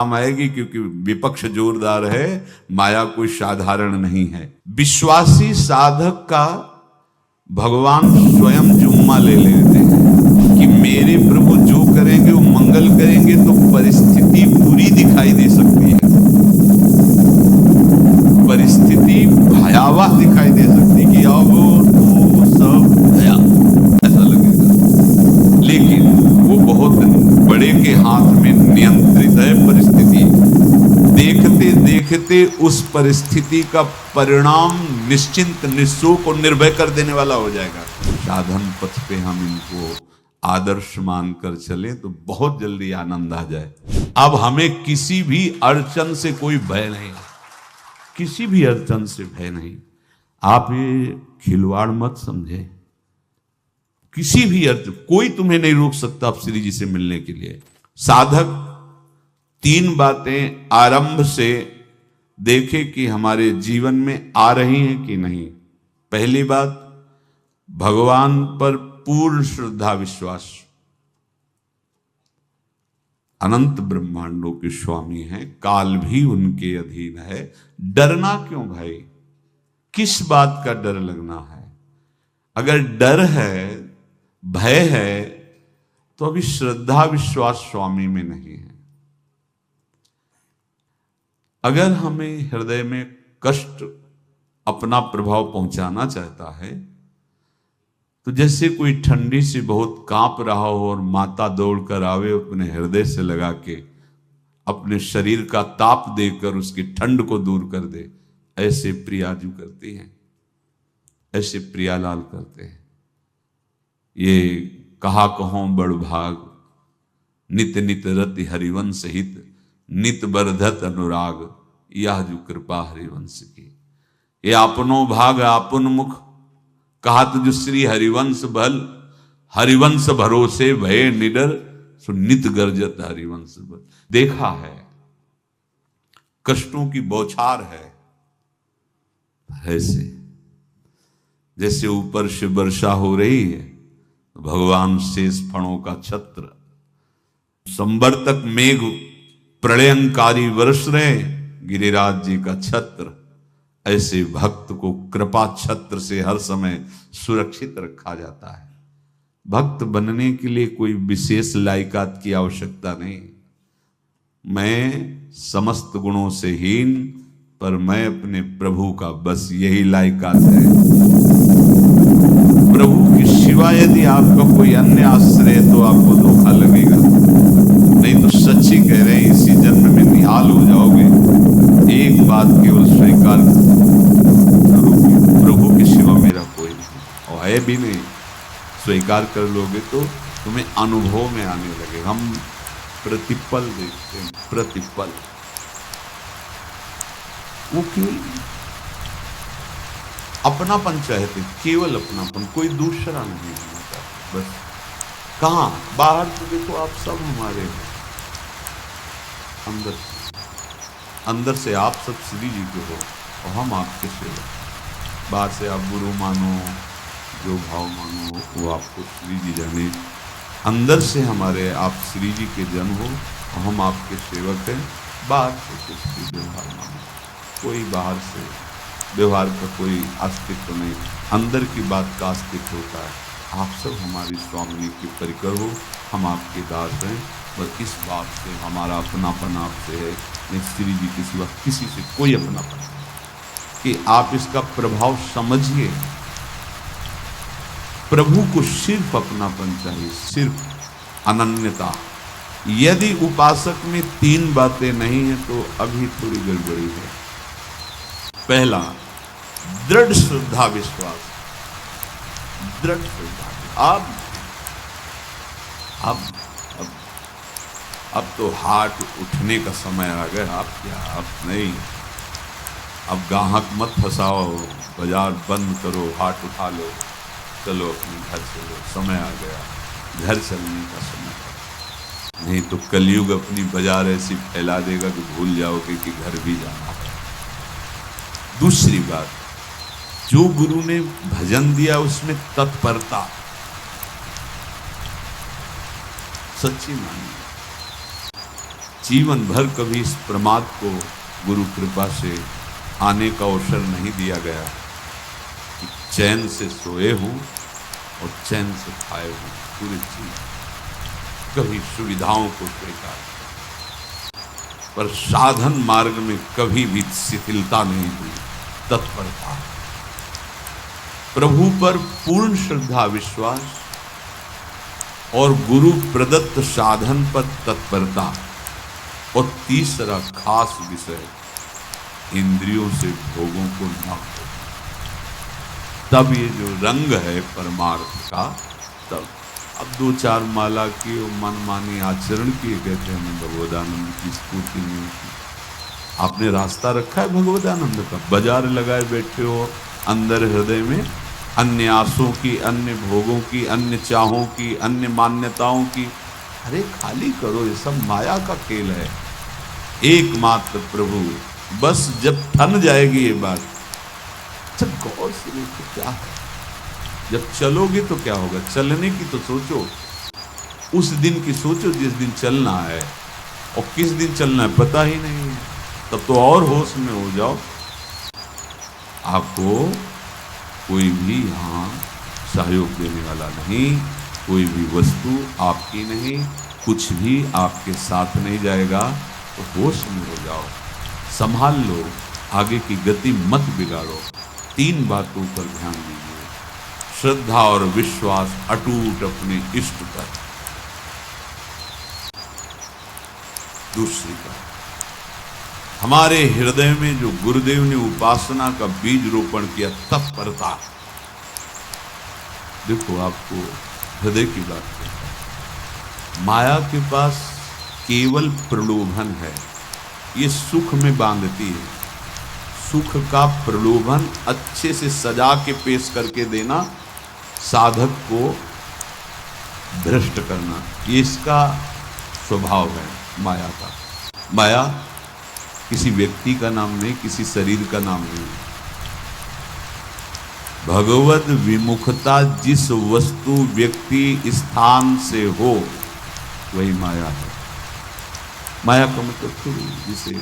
काम आएगी, क्योंकि विपक्ष जोरदार है, माया कोई साधारण नहीं है। विश्वासी साधक का भगवान स्वयं जुम्मा ले लेते हैं कि मेरे प्रभु जो करेंगे वो मंगल करेंगे, तो परिस्थिति बुरी दिखाई दे सकती है, परिस्थिति भयावह दिखाई दे सकती है कि अब तो सब गया ऐसा लगेगा, लेकिन वो बहुत बड़े के हाथ में नियंत्रित है परिस्थिति। देखते देखते उस परिस्थिति का परिणाम निश्चिंत, निःशोक और निर्भय कर देने वाला हो जाएगा। साधन पथ पे हम इनको आदर्श मानकर चले तो बहुत जल्दी आनंद आ जाए। अब हमें किसी भी अड़चन से कोई भय नहीं, किसी भी अड़चन से भय नहीं। आप ये खिलवाड़ मत समझे, किसी भी अर्थ कोई तुम्हें नहीं रोक सकता आप श्री जी से मिलने के लिए। साधक 3 बातें आरंभ से देखे कि हमारे जीवन में आ रही हैं कि नहीं। पहली बात, भगवान पर पूर्ण श्रद्धा विश्वास। अनंत ब्रह्मांडों के स्वामी हैं, काल भी उनके अधीन है। डरना क्यों भाई, किस बात का डर लगना है? अगर डर है, भय है, तो अभी श्रद्धा विश्वास स्वामी में नहीं है। अगर हमें हृदय में कष्ट अपना प्रभाव पहुंचाना चाहता है, तो जैसे कोई ठंडी से बहुत कांप रहा हो और माता दौड़कर आवे, अपने हृदय से लगा के अपने शरीर का ताप देकर उसकी ठंड को दूर कर दे, ऐसे प्रियाजू करती हैं, ऐसे प्रियालाल करते हैं। ये कहा कहो बड़ भाग, नित नित रति हरिवंश हित, नित बरधत अनुराग, यह जो कृपा हरिवंश की। ये आपनो भाग आपन मुख, कहत जो श्री हरिवंश बल, हरिवंश भरोसे भय निडर, सो नित गर्जत हरिवंश बल। देखा है कष्टों की बौछार है, ऐसे जैसे ऊपर से वर्षा हो रही है, भगवान शेष फणों का छत्र, संवर्तक मेघ प्रलयंकारी वर्ष रहे, गिरिराज जी का छत्र। ऐसे भक्त को कृपा छत्र से हर समय सुरक्षित रखा जाता है। भक्त बनने के लिए कोई विशेष लायकात की आवश्यकता नहीं। मैं समस्त गुणों से हीन, पर मैं अपने प्रभु का बस यही लायकात है। प्रभु के सिवा यदि आपका कोई अन्य आश्रय है तो आपको धोखा लगेगा, नहीं तो सच्ची कह रहे हैं इसी जन्म में निहाल हो जाओगे। एक बात केवल स्वीकार करो, प्रभु के सिवा मेरा कोई नहीं, और है भी नहीं। स्वीकार कर लोगे तो तुम्हें अनुभव में आने लगे। हम प्रतिपल देखते हैं, प्रतिपल। वो केवल अपनापन चाहते, केवल अपनापन, कोई दूसरा नहीं होना चाहता। बस कहाँ बाहर तो देखो आप सब हमारे हैं, अंदर से आप सब श्री जी के हो और हम आपके सेवक। बाहर से आप गुरु मानो, जो भाव मानो, वो आपको श्री जी जाने। अंदर से हमारे आप श्री जी के जन हो और हम आपके सेवक हैं। बाहर से कुछ भी व्यवहार मानो, कोई बाहर से व्यवहार का कोई अस्तित्व नहीं, अंदर की बात का अस्तित्व होता है। आप सब हमारी स्वामिनी के परिकर हो, हम आपके दास हैं। बस इस बात से हमारा अपनापन आपसे है, नहीं श्री जी के सिवा किसी से कोई अपनापन नहीं। कि आप इसका प्रभाव समझिए। प्रभु को सिर्फ अपनापन चाहिए, सिर्फ अनन्यता। यदि उपासक में 3 बातें नहीं है तो अभी थोड़ी गड़बड़ी है। पहला, दृढ़ श्रद्धा विश्वास, दृढ़ श्रद्धा। अब तो हाथ उठने का समय आ गया। आप क्या, आप नहीं, अब गाहक मत फंसाओ, बाजार बंद करो, हाथ उठा लो, चलो अपने घर चलो, समय आ गया, घर चलने का समय। नहीं तो कलयुग अपनी बाजार ऐसी फैला देगा कि भूल जाओगे कि घर भी जाना है। दूसरी बात, जो गुरु ने भजन दिया उसमें तत्परता, सच्ची मानिए। जीवन भर कभी इस प्रमाद को गुरु कृपा से आने का अवसर नहीं दिया गया कि चैन से सोए हूं और चैन से खाए हूं पूरे जीवन। कभी सुविधाओं को स्वीकार, पर साधन मार्ग में कभी भी शिथिलता नहीं हुई, तत्परता, प्रभु पर पूर्ण श्रद्धा विश्वास और गुरु प्रदत्त साधन पर तत्परता। और तीसरा खास विषय, इंद्रियों से भोगों को न हो। तब ये जो रंग है परमार्थ का, तब अब 2-4 माला की और मनमानी आचरण किए कहते हैं भगवदानंद की स्फूर्ति नहीं होती। आपने रास्ता रखा है भगवदानंद का, बाजार लगाए बैठे हो अंदर हृदय में अन्य आसों की, अन्य भोगों की, अन्य चाहों की, अन्य मान्यताओं की। अरे खाली करो, ये सब माया का खेल है। एकमात्र प्रभु, बस जब ठन जाएगी ये बात, जब गौर से देखो क्या है, जब चलोगे तो क्या होगा, चलने की तो सोचो, उस दिन की सोचो जिस दिन चलना है, और किस दिन चलना है पता ही नहीं है, तब तो और होश में हो जाओ। आपको कोई भी यहाँ सहयोग देने वाला नहीं, कोई भी वस्तु आपकी नहीं, कुछ भी आपके साथ नहीं जाएगा। तो होश में हो जाओ, संभाल लो, आगे की गति मत बिगाड़ो। 3 बातों पर ध्यान दीजिए, श्रद्धा और विश्वास अटूट अपने इष्ट पर। दूसरी बात, हमारे हृदय में जो गुरुदेव ने उपासना का बीज रोपण किया, तत्परता। देखो आपको हृदय की बात कहता है, माया के पास केवल प्रलोभन है, ये सुख में बांधती है। सुख का प्रलोभन अच्छे से सजा के पेश करके देना, साधक को भ्रष्ट करना, ये इसका स्वभाव है माया का। माया किसी व्यक्ति का नाम नहीं, किसी शरीर का नाम नहीं। भगवत विमुखता जिस वस्तु व्यक्ति स्थान से हो वही माया है। माया का मतलब थोड़ी जिसे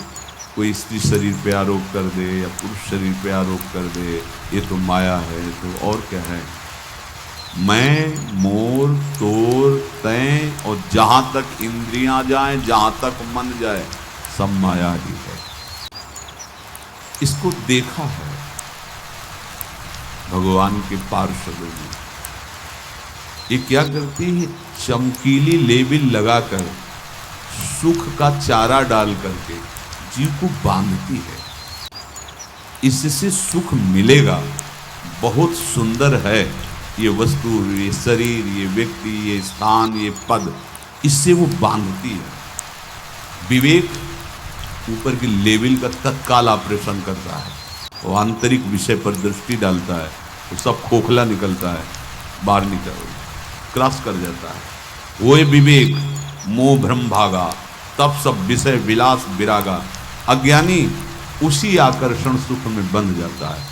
कोई स्त्री शरीर पे आरोप कर दे या पुरुष शरीर पे आरोप कर दे, ये तो माया है। तो और क्या है, मैं, मोर, तोर, तय और जहां तक इंद्रियां जाएं, जहां तक मन जाए, सब माया ही है। इसको देखा है भगवान के पार्षदों ने। ये क्या करती है, चमकीली लेबिल लगाकर, सुख का चारा डाल करके जीव को बांधती है। इससे सुख मिलेगा, बहुत सुंदर है ये वस्तु, ये शरीर, ये व्यक्ति, ये स्थान, ये पद, इससे वो बांधती है। विवेक ऊपर की लेवल का तत्काल ऑपरेशन करता है, वो आंतरिक विषय पर दृष्टि डालता है, वो सब खोखला निकलता है, बाहर निकल क्रॉस कर जाता है। वो विवेक, मोह भ्रम भागा, तब सब विषय विलास विरागा। अज्ञानी उसी आकर्षण सुख में बंध जाता है,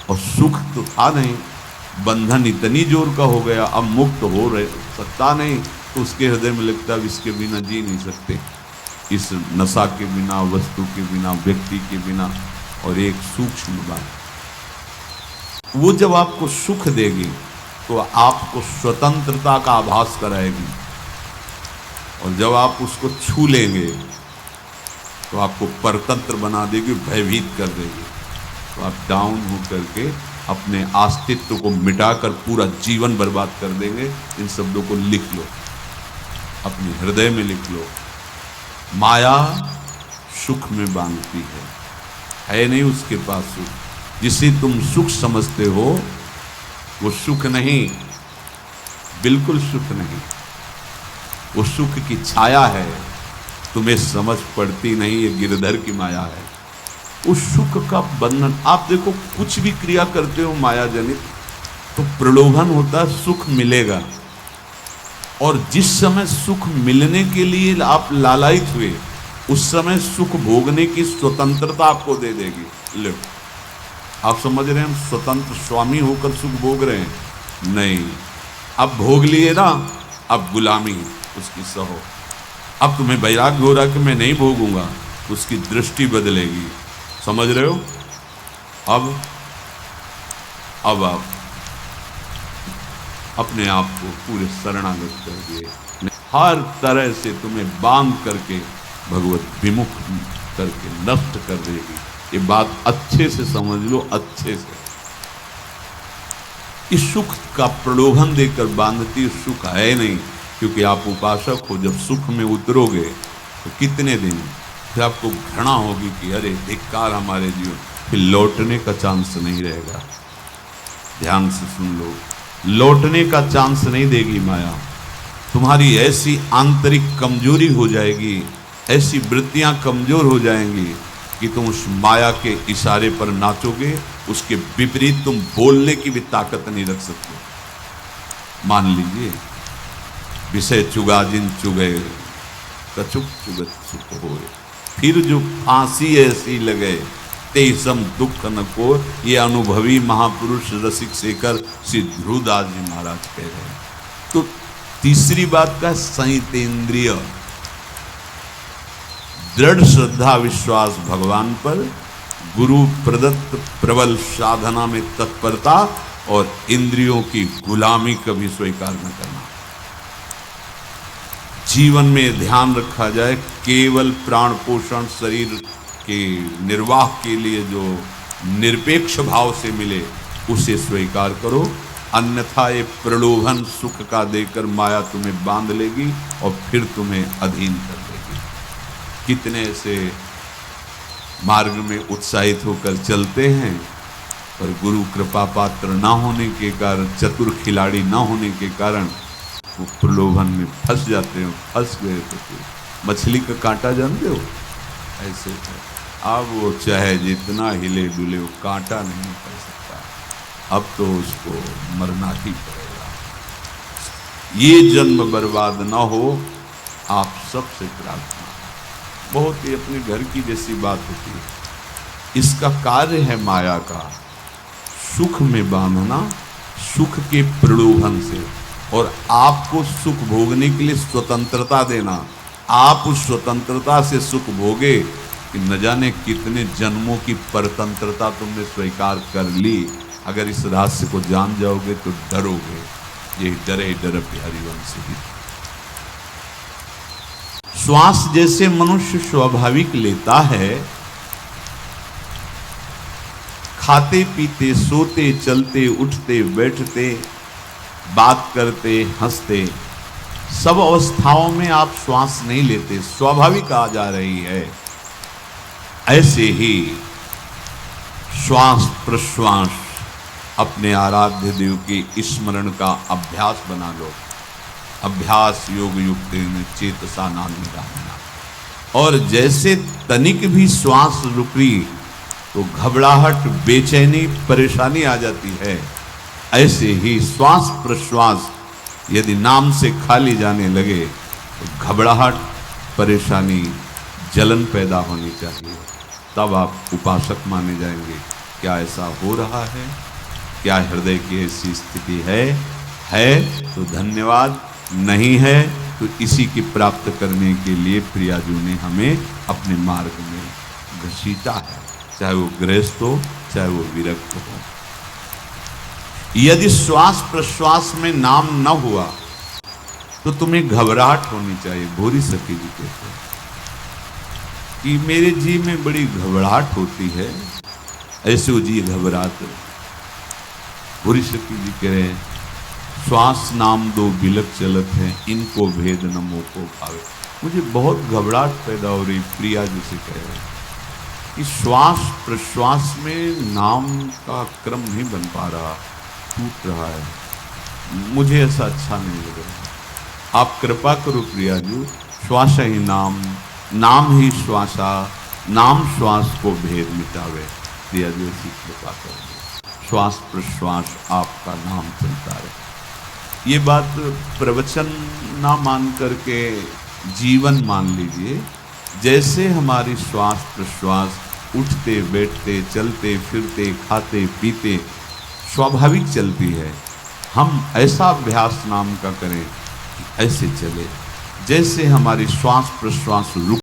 और सुख तो था नहीं, बंधन इतनी जोर का हो गया, अब मुक्त हो रहे सकता नहीं, तो उसके हृदय में लगता है इसके बिना जी नहीं सकते, इस नशा के बिना, वस्तु के बिना, व्यक्ति के बिना। और एक सूक्ष्म बात, वो जब आपको सुख देगी तो आपको स्वतंत्रता का आभास कराएगी, और जब आप उसको छू लेंगे तो आपको परतंत्र बना देगी, भयभीत कर देगी। तो आप डाउन हो करके अपने अस्तित्व को मिटाकर पूरा जीवन बर्बाद कर देंगे। इन शब्दों को लिख लो, अपने हृदय में लिख लो। माया सुख में बांधती है नहीं उसके पास सुख। जिसे तुम सुख समझते हो वो सुख नहीं, बिल्कुल सुख नहीं, वो सुख की छाया है, तुम्हें समझ पड़ती नहीं, ये गिरधर की माया है। उस सुख का बंधन, आप देखो कुछ भी क्रिया करते हो माया जनित, तो प्रलोभन होता है सुख मिलेगा, और जिस समय सुख मिलने के लिए आप लालायित हुए, उस समय सुख भोगने की स्वतंत्रता आपको दे देगी। लो, आप समझ रहे हैं हम स्वतंत्र स्वामी होकर सुख भोग रहे हैं? नहीं, अब भोग लिए ना, अब गुलामी उसकी सहो। अब तुम्हें वैराग्य हो रहा कि मैं नहीं भोगूंगा, उसकी दृष्टि बदलेगी। समझ रहे हो? अब आप अपने आप को पूरे शरणागत कर दिए। हर तरह से तुम्हें बांध करके भगवत विमुख करके नष्ट कर देगी। ये बात अच्छे से समझ लो, अच्छे से। इस सुख का प्रलोभन देकर बांधती सुख है नहीं, क्योंकि आप उपासक हो। जब सुख में उतरोगे तो कितने दिन फिर आपको घृणा होगी कि अरे धिक्कार हमारे जीवन, फिर लौटने का चांस नहीं रहेगा। ध्यान से सुन लो, लौटने का चांस नहीं देगी माया। तुम्हारी ऐसी आंतरिक कमजोरी हो जाएगी, ऐसी वृत्तियां कमजोर हो जाएंगी कि तुम उस माया के इशारे पर नाचोगे, उसके विपरीत तुम बोलने की भी ताकत नहीं रख सकते। मान लीजिए, विषय चुगा जिन चुगे, कछुक चुगत सुख होए, फिर जो फांसी ऐसी लगे, तेसम दुख न को। ये अनुभवी महापुरुष रसिक शेखर श्री ध्रुवदास जी महाराज कह रहे हैं। तो तीसरी बात का संयतेंद्रिय, दृढ़ श्रद्धा विश्वास भगवान पर, गुरु प्रदत्त प्रबल साधना में तत्परता, और इंद्रियों की गुलामी कभी स्वीकार न करना। जीवन में ध्यान रखा जाए, केवल प्राण पोषण शरीर के निर्वाह के लिए जो निरपेक्ष भाव से मिले उसे स्वीकार करो, अन्यथा ये प्रलोभन सुख का देकर माया तुम्हें बांध लेगी और फिर तुम्हें अधीन कर देगी। कितने से मार्ग में उत्साहित होकर चलते हैं, पर गुरु कृपा पात्र ना होने के कारण, चतुर खिलाड़ी ना होने के कारण वो प्रलोभन में फंस जाते हैं। फंस गए तो मछली का कांटा जानते हो, ऐसे है। अब वो चाहे जितना हिले डुले, वो कांटा नहीं कर सकता। अब तो उसको मरना ही पड़ेगा। ये जन्म बर्बाद ना हो, आप सबसे प्रार्थना। बहुत ही अपने घर की जैसी बात होती है। इसका कार्य है माया का, सुख में बांधना, सुख के प्रलोभन से, और आपको सुख भोगने के लिए स्वतंत्रता देना। आप उस स्वतंत्रता से सुख भोगे कि न जाने कितने जन्मों की परतंत्रता तुमने स्वीकार कर ली। अगर इस रहस्य को जान जाओगे तो डरोगे। ये डरे डर प्यारी वंशी। श्वास जैसे मनुष्य स्वाभाविक लेता है, खाते पीते सोते चलते उठते बैठते बात करते हंसते, सब अवस्थाओं में आप श्वास नहीं लेते, स्वाभाविक आ जा रही है। ऐसे ही श्वास प्रश्वास अपने आराध्य देव के स्मरण का अभ्यास बना लो। अभ्यास योग युक्त चेतसा नाम निधाना। और जैसे तनिक भी श्वास रुकी तो घबराहट, बेचैनी, परेशानी आ जाती है, ऐसे ही श्वास प्रश्वास यदि नाम से खाली जाने लगे तो घबराहट, परेशानी, जलन पैदा होनी चाहिए। तब आप उपासक माने जाएंगे। क्या ऐसा हो रहा है? क्या हृदय की ऐसी स्थिति है तो धन्यवाद, नहीं है तो इसी की प्राप्त करने के लिए प्रियाजू ने हमें अपने मार्ग में घसीटा है, चाहे वो गृहस्थ हो चाहे वो विरक्त हो। यदि श्वास प्रश्वास में नाम न हुआ तो तुम्हें घबराहट होनी चाहिए। भूरी सखी जी कहते हैं कि मेरे जी में बड़ी घबराहट होती है, ऐसे वो जी घबराते। भूरी सखी जी कह रहे हैं, श्वास नाम दो बिलक चलत है, इनको भेद न मोको भावे। मुझे बहुत घबराहट पैदा हो रही। प्रिया जी से कह रहे हैं कि श्वास प्रश्वास में नाम का क्रम नहीं बन पा रहा, टूट रहा है, मुझे ऐसा अच्छा नहीं लग रहा। आप कृपा करो प्रियाजू, श्वास ही नाम, नाम ही श्वासा, नाम श्वास को भेद मिटावे। प्रियाजू ऐसी कृपा करो, श्वास प्रश्वास आपका नाम चलता रहे। ये बात प्रवचन ना मान करके जीवन मान लीजिए। जैसे हमारी श्वास प्रश्वास उठते बैठते चलते फिरते खाते पीते स्वाभाविक चलती है, हम ऐसा अभ्यास नाम का करें कि ऐसे चले। जैसे हमारी श्वास प्रश्वास रुक